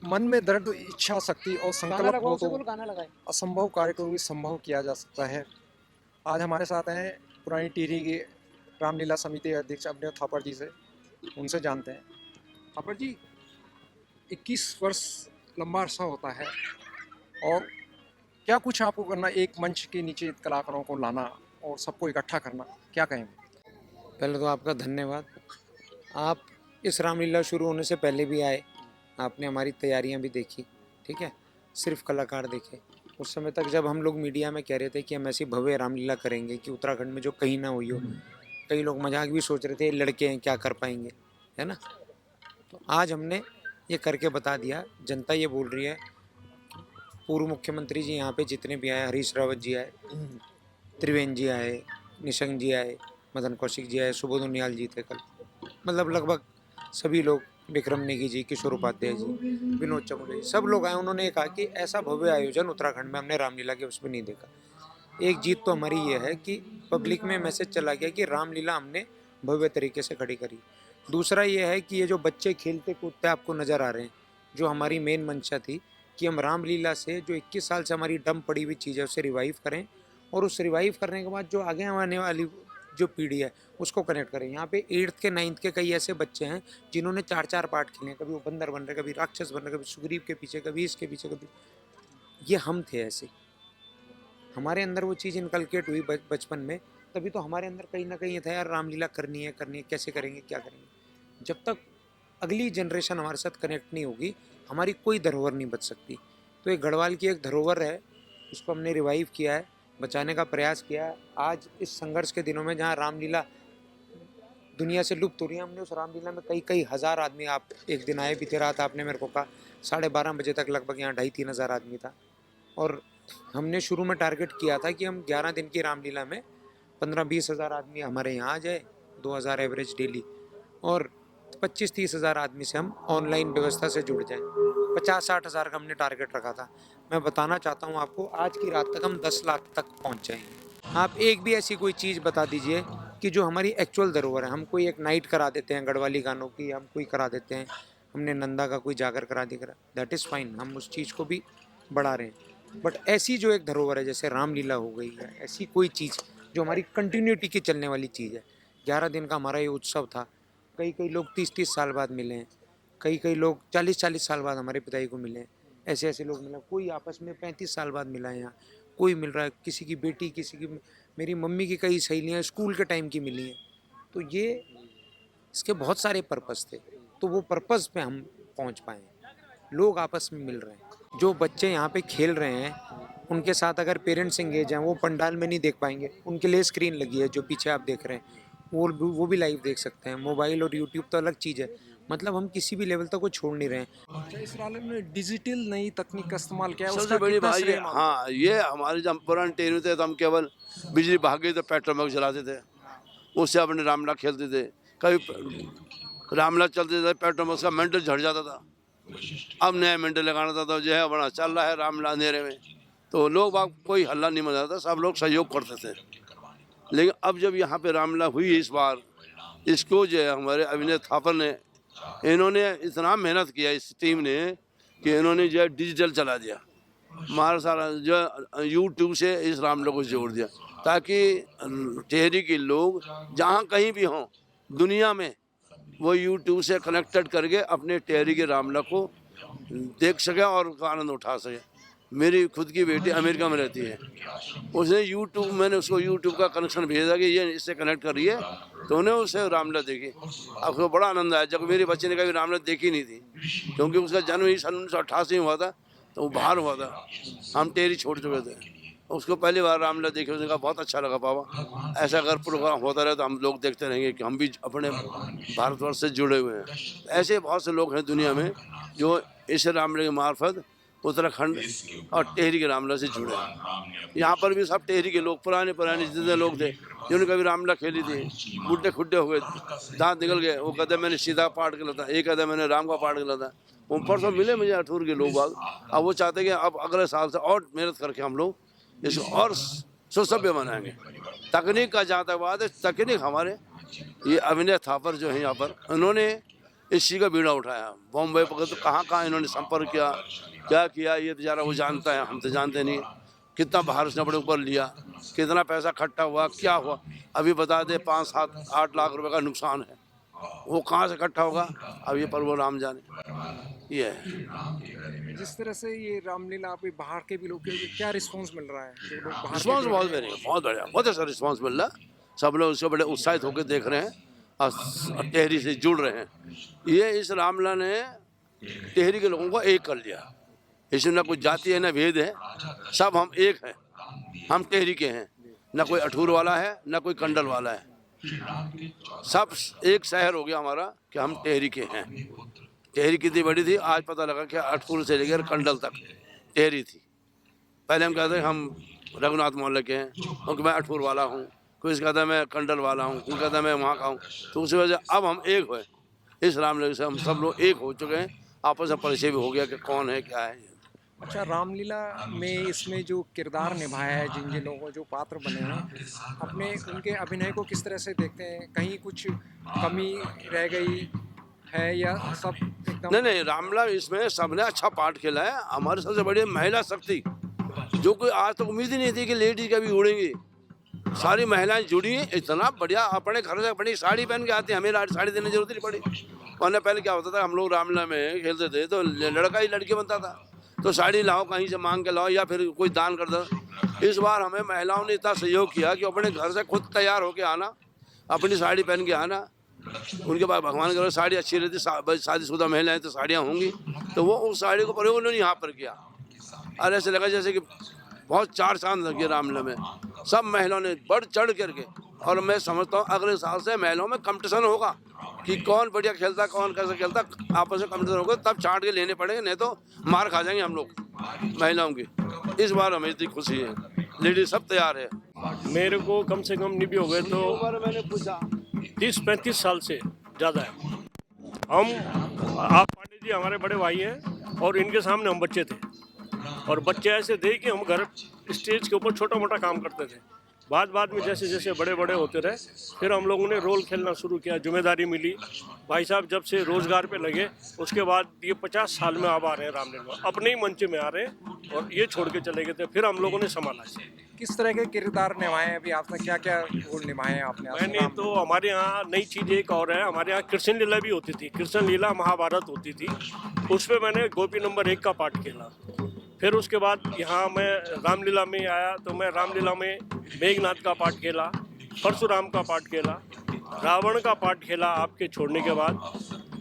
मन में दृढ़ इच्छा शक्ति और संकल्प हो तो असंभव कार्य को भी संभव किया जा सकता है। आज हमारे साथ हैं पुरानी टिहरी के रामलीला समिति के अध्यक्ष अभिनव थापर जी से, उनसे जानते हैं। थापर जी, 21 वर्ष लंबा अरसा होता है और क्या कुछ आपको करना, एक मंच के नीचे कलाकारों को लाना और सबको इकट्ठा करना, क्या कहेंगे? पहले तो आपका धन्यवाद। आप इस रामलीला शुरू होने से पहले भी आए, आपने हमारी तैयारियां भी देखी, ठीक है, सिर्फ कलाकार देखे। उस समय तक जब हम लोग मीडिया में कह रहे थे कि हम ऐसी भव्य रामलीला करेंगे कि उत्तराखंड में जो कहीं ना हुई हो, कई लोग मजाक भी सोच रहे थे लड़के हैं क्या कर पाएंगे, है ना। तो आज हमने ये करके बता दिया। जनता ये बोल रही है, पूर्व मुख्यमंत्री जी यहाँ पे जितने भी आए, हरीश रावत जी आए, त्रिवेंद्र जी आए, निशंक जी आए, मदन कौशिक जी आए, सुबोध उनियाल जी थे कल, मतलब लगभग सभी लोग, विक्रम नेगी जी, किशोर उपाध्याय जी, विनोद चमोले, सब लोग आए। उन्होंने ये कहा कि ऐसा भव्य आयोजन उत्तराखंड में हमने रामलीला के उसमें नहीं देखा। एक जीत तो हमारी ये है कि पब्लिक में मैसेज चला गया कि रामलीला हमने भव्य तरीके से खड़ी करी। दूसरा ये है कि ये जो बच्चे खेलते कूदते आपको नज़र आ रहे हैं, जो हमारी मेन मंशा थी कि हम रामलीला से जो 21 साल से हमारी डम पड़ी हुई चीज़ है उसे रिवाइव करें, और उस रिवाइव करने के बाद जो आगे आने वाली जो पीढ़ी है उसको कनेक्ट करें। यहाँ पे 8th के 9th के कई ऐसे बच्चे हैं जिन्होंने 4-4 पार्ट खेले हैं, कभी वो बंदर बन रहे, कभी राक्षस बन रहे, कभी सुग्रीव के पीछे, कभी इसके पीछे, कभी ये हम थे। ऐसे हमारे अंदर वो चीज़ इनकलकेट हुई बचपन में, तभी तो हमारे अंदर कहीं ना कहीं ये था यार रामलीला करनी है, कैसे करेंगे, क्या करेंगे। जब तक अगली जनरेशन हमारे साथ कनेक्ट नहीं होगी, हमारी कोई धरोहर नहीं बच सकती। तो एक गढ़वाल की एक धरोहर है, उसको हमने रिवाइव किया है, बचाने का प्रयास किया है। आज इस संघर्ष के दिनों में जहाँ रामलीला दुनिया से लुप्त हो रही है, हमने उस रामलीला में कई कई हज़ार आदमी, आप एक दिन आए भी थे, रात आपने मेरे को कहा 12:30 बजे तक लगभग यहाँ 2,500-3 हज़ार आदमी था। और हमने शुरू में टारगेट किया था कि हम 11 दिन की रामलीला में 15-20 हज़ार आदमी हमारे यहाँ आ जाए, 2,000 एवरेज डेली, और 25-30 हज़ार आदमी से हम ऑनलाइन व्यवस्था से जुड़ जाएं। 50-60 हज़ार का हमने टारगेट रखा था। मैं बताना चाहता हूँ आपको, आज की रात तक हम 10 लाख तक पहुँच जाएंगे। आप एक भी ऐसी कोई चीज़ बता दीजिए कि जो हमारी एक्चुअल धरोहर है। हम कोई एक नाइट करा देते हैं गढ़वाली गानों की, हम कोई करा देते हैं, हमने नंदा का कोई जाकर करा दिया, दैट इज़ फाइन, हम उस चीज़ को भी बढ़ा रहे हैं। बट ऐसी जो एक धरोहर है जैसे रामलीला हो गई है, ऐसी कोई चीज़ जो हमारी कंटिन्यूटी की चलने वाली चीज़ है। 11 दिन का हमारा ये उत्सव था। कई कई लोग 30-30 साल बाद मिले हैं, कई कई लोग 40-40 साल बाद हमारे पिताजी को मिले हैं, ऐसे ऐसे लोग मिले, कोई आपस में 35 साल बाद मिला है यहाँ, कोई मिल रहा है, किसी की बेटी, किसी की, मेरी मम्मी की कई सहेलियाँ स्कूल के टाइम की मिली हैं। तो ये इसके बहुत सारे पर्पस थे, तो वो पर्पस पे हम पहुँच पाए हैं। लोग आपस में मिल रहे हैं, जो बच्चे यहाँ पे खेल रहे हैं उनके साथ अगर पेरेंट्स एंगेज हैं, वो पंडाल में नहीं देख पाएंगे, उनके लिए स्क्रीन लगी है जो पीछे आप देख रहे हैं, वो भी लाइव देख सकते हैं। मोबाइल और यूट्यूब तो अलग चीज़ है, मतलब हम किसी भी लेवल तक को छोड़ नहीं रहे हैं। अच्छा, इस रामलीला में डिजिटल नई तकनीक का इस्तेमाल किया है, सबसे उसका बड़ी कितना बात ये, श्रेय मानते हैं? हाँ, ये हमारे जब हम पुराने टेन थे तो हम केवल बिजली भाग गई तो पेट्रोल पंप चलाते थे, उससे अपने रामलीला खेलते थे। कभी रामलीला चलते थे, पेट्रोल पंप का मेंटल झड़ जाता था। अब नया मेंटल लगाना था, तो जो है बड़ा चल रहा है रामलीला अंधेरे में, तो लोग बाग कोई हल्ला नहीं मचा था, सब लोग सहयोग करते थे। लेकिन अब जब यहाँ पे रामलीला हुई इस बार, इसको जो है हमारे अभिनव थापर ने, इन्होंने इतना मेहनत किया इस टीम ने कि इन्होंने जो है डिजिटल चला दिया, हमारा सारा जो यूट्यूब से इस रामलीला को जोड़ दिया, ताकि टिहरी के लोग जहाँ कहीं भी हों दुनिया में, वो यूट्यूब से कनेक्टेड करके अपने टिहरी के रामलीला को देख सके और उसका आनंद उठा सके। मेरी खुद की बेटी अमेरिका में रहती है, उसने यूट्यूब, मैंने उसको यूट्यूब का कनेक्शन भेजा कि ये इससे कनेक्ट करिए, तो उन्हें उससे रामलीला देखी। अब उसको बड़ा आनंद आया, जब मेरे बच्चे ने कभी रामलीला देखी नहीं थी, क्योंकि उसका जन्म ही सन 1988 में हुआ था, तो वो बाहर हुआ था, हम टेहरी छोड़ चुके थे। उसको पहली बार रामलीला देखी, उसने कहा बहुत अच्छा लगा पापा, ऐसा अगर प्रोग्राम होता रहे तो हम लोग देखते रहेंगे कि हम भी अपने भारतवर्ष से जुड़े हुए हैं। ऐसे बहुत से लोग हैं दुनिया में जो इस रामलीला के मार्फत उत्तराखंड और टिहरी के रामलीला से जुड़े हैं। यहाँ पर भी सब टिहरी के लोग, पुराने जितने लोग थे जिन्होंने कभी रामलीला खेली थी, बुढ़े खुड्डे हो गए, दांत निकल गए, वो कहते मैंने सीधा पाठ खेला था, एक कहते मैंने राम का पाठ खेला था। वो परसों मिले मुझे अठूर के लोग बाग, अब वो चाहते कि अब अगले साल से और मेहनत करके हम लोग इसको और सुसभ्य बनाएंगे। तकनीक का जहाँ तक बात है, तकनीक हमारे ये अभिनव थापर जो है यहाँ पर, उन्होंने इसी का बीड़ा उठाया। बॉम्बे पर तो कहाँ कहाँ इन्होंने संपर्क किया, क्या किया, ये बेचारा वो जानता है, हम तो जानते नहीं। कितना बाहर से अपने ऊपर लिया, कितना पैसा इकट्ठा हुआ, क्या हुआ, अभी बता दे 5, 7, 8 लाख रुपए का नुकसान है। वो कहाँ से इकट्ठा होगा, अब ये पर वो राम जाने। ये है जिस तरह से ये रामलीला अभी बाहर के भी लोग के क्या रिस्पांस मिल रहा है, जो लोग बाहर के रिस्पॉन्स भी- बहुत बढ़िया, बहुत बढ़िया, बहुत अच्छा रिस्पॉन्स मिल रहा है। सब लोग उससे बड़े उत्साहित होकर देख रहे हैं और टेहरी से जुड़ रहे हैं। ये इस रामलीला ने टेहरी के लोगों को एक कर लिया। इसमें ना कोई जाति है, ना भेद है, सब हम एक हैं। हम टेहरी के हैं, ना कोई अठूर वाला है, ना कोई कंडल वाला है। सब एक शहर हो गया हमारा कि हम टेहरी के हैं। टेहरी कितनी बड़ी थी, आज पता लगा कि अठूर से लेकर कंडल तक टेहरी थी। पहले हम कहते हैं हम रघुनाथ मोहल्ले के हैं, क्योंकि मैं अठूर वाला हूँ, कोई कहता है मैं कंडल वाला हूँ, कोई कहता है मैं वहाँ का हूँ। तो उसी वजह अब हम एक हुए। इस रामलीला से हम सब लोग एक हो चुके हैं, आपस में परिचय भी हो गया कि कौन है क्या है। अच्छा, रामलीला में इसमें जो किरदार निभाया है, जिन जिन लोगों जो पात्र बने हैं, अपने उनके अभिनय को किस तरह से देखते हैं? कहीं कुछ कमी रह गई है या सब एकदम? नहीं नहीं, रामलीला इसमें सबने अच्छा पार्ट खेला है। हमारे सबसे बड़ी महिला शक्ति, जो कोई आज तक उम्मीद ही नहीं थी कि लेडीज कभी उड़ेंगी। सारी महिलाएं जुड़ी, इतना बढ़िया। अपने घर से बड़ी साड़ी पहन के आती, हमें साड़ी देने की जरूरत नहीं पड़ी। वरना पहले क्या होता था, हम लोग रामलीला में खेलते थे तो लड़का ही लड़की बनता था, तो साड़ी लाओ, कहीं से मांग के लाओ, या फिर कोई दान कर दो। इस बार हमें महिलाओं ने इतना सहयोग किया कि अपने घर से खुद तैयार होके आना, अपनी साड़ी पहन के आना। उनके पास भगवान की साड़ी अच्छी रहती, शादीशुदा महिलाएं तो साड़ियाँ होंगी, तो वो उस साड़ी को प्रयोग उन्होंने यहाँ पर किया। और ऐसे लगा जैसे कि बहुत 4 चांद लगे रामलीला में। सब महिलाओं ने बढ़ चढ़ करके, और मैं समझता हूँ अगले साल से महिलाओं में कंपटीशन होगा कि कौन बढ़िया खेलता, कौन कैसे खेलता, आपस में कंपटीशन होगा, तब छांट के लेने पड़ेंगे, नहीं तो मार खा जाएंगे हम लोग महिलाओं की। इस बार हमें इतनी खुशी है, लेडीज सब तैयार है। मेरे को कम से कम नहीं भी हो गए तो मैंने पूछा 30-35 साल से ज़्यादा है। हम आप पांडे जी हमारे बड़े भाई हैं और इनके सामने हम बच्चे थे, और बच्चे ऐसे थे कि हम घर स्टेज के ऊपर छोटा मोटा काम करते थे। बाद में जैसे जैसे बड़े बड़े होते रहे, फिर हम लोगों ने रोल खेलना शुरू किया, जिम्मेदारी मिली। भाई साहब जब से रोजगार पे लगे, उसके बाद ये 50 साल में अब आ रहे हैं रामलीला में, अपने ही मंच में आ रहे हैं, और ये छोड़ के चले गए थे, फिर हम लोगों ने संभाला इसे। किस तरह के किरदार निभाए हैं अभी आपने? क्या क्या रोल निभाए हैं आपने? मैंने तो, हमारे यहाँ नई चीज़ एक और है, हमारे यहाँ कृष्ण लीला भी होती थी, कृष्ण लीला महाभारत होती थी, उसमें मैंने गोपी नंबर 1 का पार्ट खेला। फिर उसके बाद यहाँ मैं रामलीला में आया तो मैं रामलीला में मेघनाथ का पार्ट खेला, परशुराम का पार्ट खेला, रावण का पार्ट खेला आपके छोड़ने के बाद,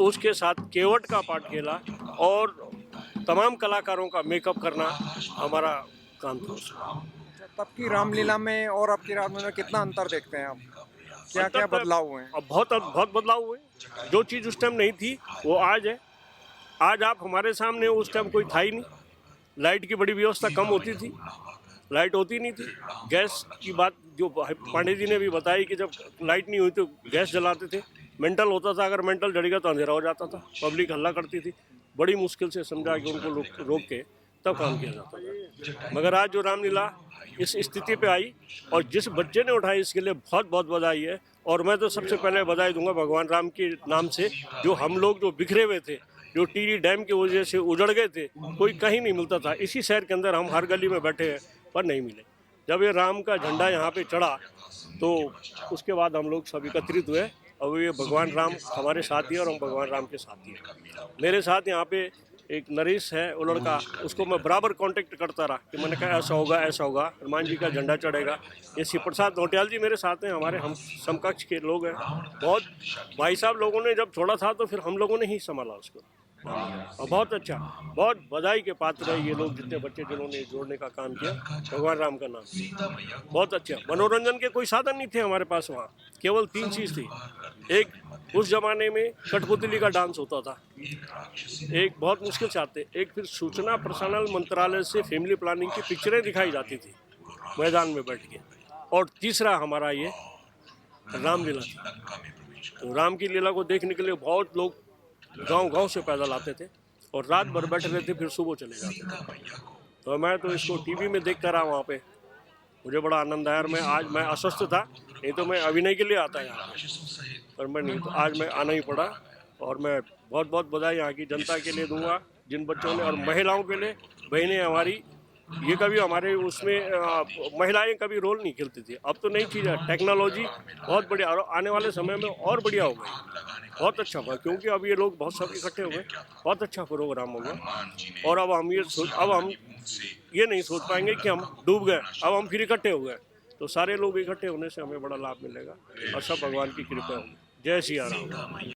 उसके साथ केवट का पार्ट खेला, और तमाम कलाकारों का मेकअप करना हमारा काम था उसमें। तब की रामलीला में और अब की रामलीला में कितना अंतर देखते हैं आप? क्या क्या बदलाव हुए हैं? अब बहुत बदलाव हुए। जो चीज़ उस टाइम नहीं थी वो आज है। आज आप हमारे सामने, उस टाइम कोई था ही नहीं। लाइट की बड़ी व्यवस्था कम होती थी, लाइट होती नहीं थी। गैस की बात जो पांडे जी ने भी बताई कि जब लाइट नहीं हुई तो गैस जलाते थे। मेंटल होता था, अगर मेंटल जड़ गया तो अंधेरा हो जाता था, पब्लिक हल्ला करती थी। बड़ी मुश्किल से समझा कि उनको रोक के तब काम किया जाता था। मगर आज जो रामलीला इस स्थिति पे आई, और जिस बच्चे ने उठाई, इसके लिए बहुत बहुत बधाई है। और मैं तो सबसे पहले बधाई दूंगा भगवान राम के नाम से, जो हम लोग जो बिखरे हुए थे, जो टीरी डैम की वजह से उजड़ गए थे, कोई कहीं नहीं मिलता था। इसी शहर के अंदर हम हर गली में बैठे हैं पर नहीं मिले। जब ये राम का झंडा यहाँ पे चढ़ा तो उसके बाद हम लोग सब एकत्रित हुए, और ये भगवान राम हमारे साथ ही है और हम भगवान राम के साथ ही हैं। मेरे साथ यहाँ पे एक नरेश है, वो लड़का, उसको मैं बराबर कांटेक्ट करता रहा कि मैंने कहा ऐसा होगा ऐसा होगा, हनुमान जी का झंडा चढ़ेगा। ये शिव प्रसाद नोटियाल जी मेरे साथ हैं, हमारे हम समकक्ष के लोग हैं। बहुत भाई साहब लोगों ने जब छोड़ा था तो फिर हम लोगों ने ही संभाला उसको, और बहुत अच्छा, बहुत बधाई के पात्र है ये लोग, जितने बच्चे जिन्होंने जोड़ने का काम किया भगवान राम का नाम। बहुत अच्छा। मनोरंजन के कोई साधन नहीं थे हमारे पास, वहाँ केवल 3 चीज़ थी। एक, उस जमाने में कठपुतली का डांस होता था, एक बहुत मुश्किल से आते, एक फिर सूचना प्रसारण मंत्रालय से फैमिली प्लानिंग की पिक्चरें दिखाई जाती थी मैदान में बैठ के, और तीसरा हमारा ये रामलीला थी। तो राम की लीला को देखने के लिए बहुत लोग गांव से पैदल आते थे, और रात भर बैठे रहते, फिर सुबह चले जाते थे। तो मैं तो इसको टीवी में देख कर रहा वहाँ पे, मुझे बड़ा आनंद आया। मैं आज मैं अस्वस्थ था, नहीं तो मैं अभिनय के लिए आता यहाँ, पर मैं नहीं, तो आज मैं आना ही पड़ा। और मैं बहुत बहुत बधाई यहाँ की जनता के लिए दूंगा, जिन बच्चों ने, और महिलाओं के लिए, बहनें हमारी, ये कभी हमारे उसमें महिलाएं कभी रोल नहीं खेलती थी। अब तो नई चीज़ है, टेक्नोलॉजी बहुत बढ़िया, और आने वाले समय में और बढ़िया होगा, बहुत अच्छा होगा, क्योंकि अब ये लोग बहुत सब इकट्ठे हो गए, बहुत अच्छा प्रोग्राम होगा। और अब हम ये नहीं सोच पाएंगे कि हम डूब गए, अब हम फिर इकट्ठे हो गए, तो सारे लोग इकट्ठे होने से हमें बड़ा लाभ मिलेगा और सब भगवान की कृपा होगी। जय सिया राम।